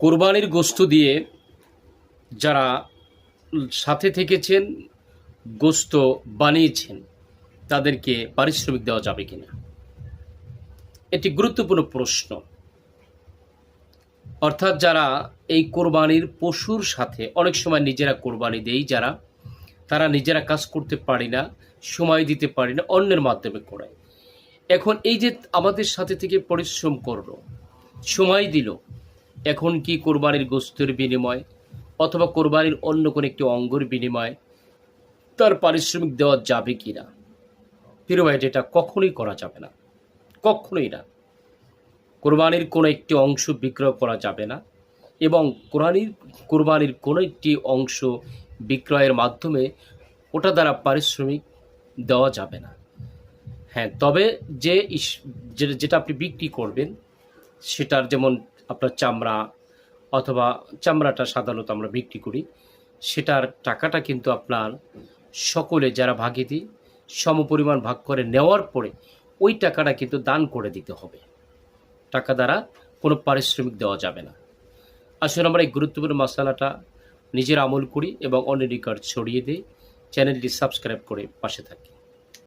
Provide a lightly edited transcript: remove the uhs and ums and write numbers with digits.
কোরবানির গোশত দিয়ে যারা সাথে থেকেছেন, গোশত বানিয়েছেন, তাদেরকে পারিশ্রমিক দেওয়া যাবে কিনা? এটি গুরুত্বপূর্ণ প্রশ্ন। অর্থাৎ যারা এই কোরবানির পশুর সাথে অনেক সময় নিজেরা কোরবানি দেই, তারা নিজেরা কাজ করতে পারি না, সময় দিতে পারি না, অন্যের মাধ্যমে করায়। এখন এই যে আমাদের সাথে থেকে পরিশ্রম করলো, সময় দিল, এখন কি কোরবানির গোশতের বিনিময় অথবা কোরবানির অন্য কোনো একটি অঙ্গের বিনিময়ে তার পারিশ্রমিক দেওয়া যাবে কিনা? প্রিয় ভাই, এটা কখনোই করা যাবে না, কখনোই না। কোরবানির কোনো একটি অংশ বিক্রয় করা যাবে না, এবং কোরবানির কোনো একটি অংশ বিক্রয়ের মাধ্যমে ওটা দ্বারা পারিশ্রমিক দেওয়া যাবে না। হ্যাঁ, তবে যেটা আপনি বিক্রি করবেন, সেটার যেমন আপনার চামড়া, অথবা চামড়াটা সাধারণত আমরা বিক্রি করি, সেটার টাকাটা কিন্তু আপনার সকলে যারা ভাগে দিই সমপরিমাণ ভাগ করে নেওয়ার পরে ওই টাকাটা কিন্তু দান করে দিতে হবে। টাকা দ্বারা কোনো পারিশ্রমিক দেওয়া যাবে না। আসলে আমরা এই গুরুত্বপূর্ণ মশলাটা নিজের আমল করি এবং অন্যের নিকট ছড়িয়ে দিই। চ্যানেলটি সাবস্ক্রাইব করে পাশে থাকি।